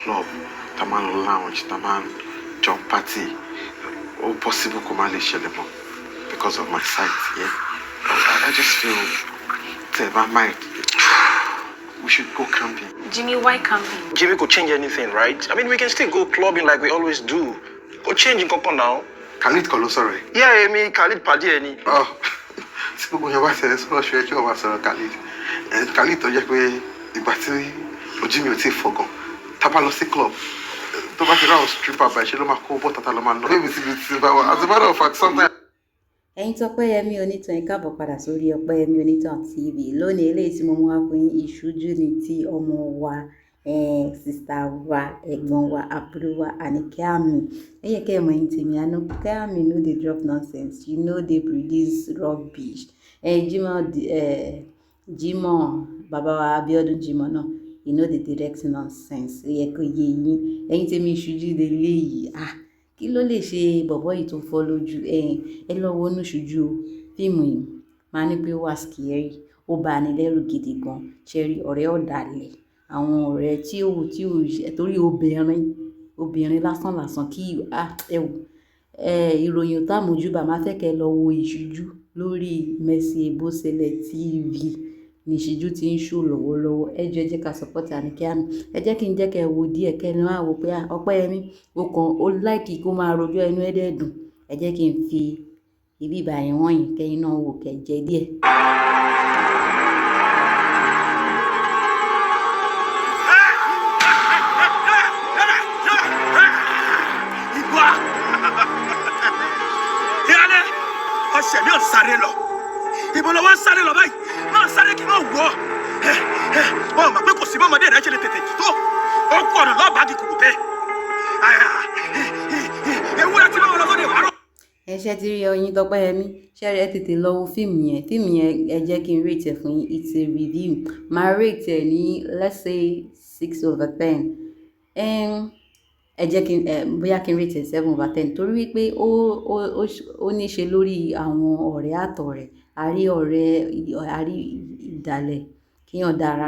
club, Taman lounge, Taman jump party. All possible Kumali Shelemo because of my sight, yeah. I just feel my mind. We should go camping. Jimmy, why camping? Jimmy could change anything, right? I mean, we can still go clubbing like we always do. Go change in Coco now. Khalid Kolo, sorry. Yeah, I mean, Khalid Padi any. Oh, si gbogbo yẹn bá ṣẹlẹ̀ sọ́rọ̀ ṣe ẹjọ́ wa sọ̀rọ̀ Khalid. Khalid tó jẹ́ pé ìgbà tí ojú mi ò tí ì fọgàn. Tá bá lọ sí club. Tó bá ti ráwọn stripper báyìí ṣe ló máa kó bọ́tà tá ló máa ná. Bébí ti bá wa. As a matter of fact, sometimes. Ẹ̀yin tí Ọpẹ́yẹmí Onítàn ẹ káàbọ̀ padà sórí Ọpẹ́yẹmí Onítàn TV. Lónìí eléyìí tí mo mú wá fún yín ìṣújú ni ti ọmọ wa sista wa ẹ̀gbọ́n wa àbúrò wa Àníkẹ́ Àmì. Ẹ yẹ kẹ́ ẹ mọ̀ ẹ̀yin tèmi Àníkẹ́ Àmì no dey drop nonsense, you know dey produce rubbish. Jimoh bàbá wa Abíọ́dún Jimoh náà, you know dey direct nonsense. Ó yẹ kó yé yín ẹ̀yin tèmi ìṣújú lélẹ́yìí. Kí ló lè ṣe bọ̀bọ́ yìí tó fọ́ lójú ẹ lọ wo inú ṣojú fíìmù yìí máa ní pé ó wà scary, ó bá ní lẹ́rù gidi gan. Ṣẹ́rí ọ̀rẹ́ ọ̀dàlẹ̀, àwọn ọ̀rẹ́ tí ó torí obìnrin lásán kí ẹ wò ìròyìn tá mójúbà máa fẹ́ kẹ́ lọ wo ìṣújú lórí Mercy Ebosele TV ní ìṣíjú tí ń ṣó lọ́wọ́lọ́wọ́. Ẹ jẹ́ ká support Àníkẹ́ Àmì. Ẹ jẹ́ kí n jẹ́ kẹ́ wo díẹ̀ kẹ́ ní máa wò pé Ọpẹ́yẹmí ó láìkì kó máa rojọ́ ẹnu ẹ̀dẹ̀dùn. Ẹ jẹ́ kí n fi ibi ìbàyẹn wọ̀nyí kẹ́yìn náà wò kẹ́ jẹ́ díẹ̀. Ọ̀sẹ̀ mi ò sáré lọ. Ibo ló wá ń sáré lọ báyìí? Náà sáré kí náà wọ̀. Ó mọ̀ pé kò sí bọ́mọdé rẹ̀ ṣe lè tètè tó. Ó kú ọ̀nà lọ́ọ̀bá di kùkù tẹ́. Ewúrẹ́ tí wọ́n lọ sóde ìwárọ̀. Ṣé ti rí ọyin Tọ́pẹ́yẹmí? Ṣé ẹ tètè lọ wo fíìmù yẹn? Fíìmù yẹn ẹ jẹ́ kí n rate ẹ̀ fún yín. It's a review. Màá rate ẹ̀ ní let's say 6/10. Ẹ jẹ́ kí bóyá kí n rate ẹ̀ 7/10 torí wípé ó ní ṣe lórí àwọn ọ̀rẹ́ àtọ̀rẹ́. A rí ìdàlẹ̀ kíyàn dára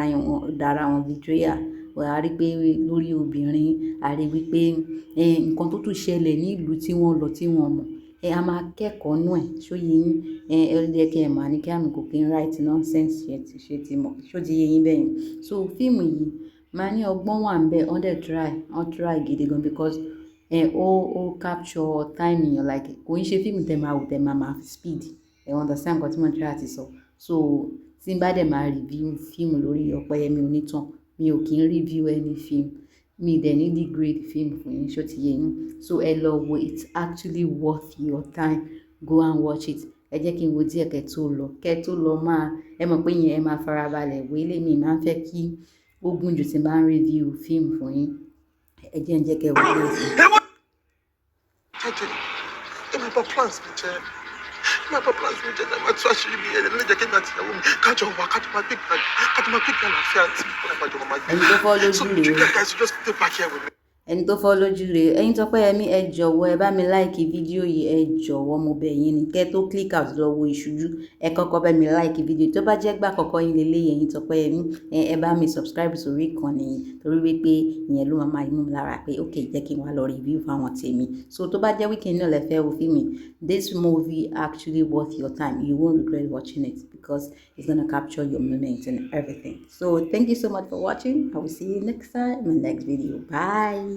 wọn betrayal. A rí pé lórí obìnrin, a rí wípé nǹkan tó tún ṣẹlẹ̀ ní ìlú tí wọ́n lọ tí wọ́n mọ̀. A máa kẹ́kọ̀ọ́ nú ẹ̀ ṣóyé yín. Ẹ jẹ́ kí ẹ mọ̀ Àníkẹ́ Àmì kò kí ń write nonsense ṣe ti mọ̀ ṣó ti yé yín bẹ́yẹn. So fíìmù yìí máa ní ọgbọ́n wà ń bẹ wọ́n try gidi gan because ó capture time yẹn like kò ń ṣe fíìmù tẹ máa wò tẹ máa speed. Ẹ understand nǹkan tí mo try àti sọ. So tí n bá dẹ̀ máa review fíìmù lórí Ọpẹ́yẹmí Onítàn, mi ò kí ń review any film. Mi dẹ̀ ní degrade film fún yín ṣó ti yé yín. So ẹ lọ wo, it's actually worth your time. Go and watch it. Ẹ jẹ́ kí n wo díẹ̀ kẹ́ tó lọ máa ẹ mọ̀ pé yẹn ẹ máa farabalẹ̀ wo ilé mi máa ń fẹ́ kí ó gùn jù tí n bá ń review fíìmù fún yín. Ẹ jẹ́ kẹ́ wo ilé sí. My plans mi jẹ́ máa tún àṣírí mi ẹ̀ lẹ́jẹ̀ kí n àti ìyàwó mi kájọ wà kájọ máa gbé àlàáfíà tí mo kọ́ àjọ máa gbé. Ẹni tó fọ́ lójú rèé. So you guys just stay back here with me. Ẹni tó fọ́ lójú rèé. Ẹ̀yin Tọ́pẹ́yẹmí ẹ jọ̀wọ́ ẹ bá mi like fídíò yìí, ẹ jọ̀wọ́ mo bẹ̀ yín ni kẹ́ tó click out lọ wo ìṣújú. Ẹ kọ́kọ́ bá mi like fídíò tó bá jẹ́ gbà àkọ́kọ́ yín lélẹ́yìí ẹ̀yin Tọ́pẹ́yẹmí. Ẹ bá mi subscribe sórí ìkànnì yìí torí wípé ìyẹn ló máa mú mi lára pé ok jẹ́ kí n wá lọ review fáwọn tèmi. So tó bá jẹ́ weekend náà lẹ fẹ́ wo fíìmù, this movie actually worth your time. You won't regret watching it because it's gonna capture your moments and everything. So thank you so much for watching. I will see you next time in my next video. Bye.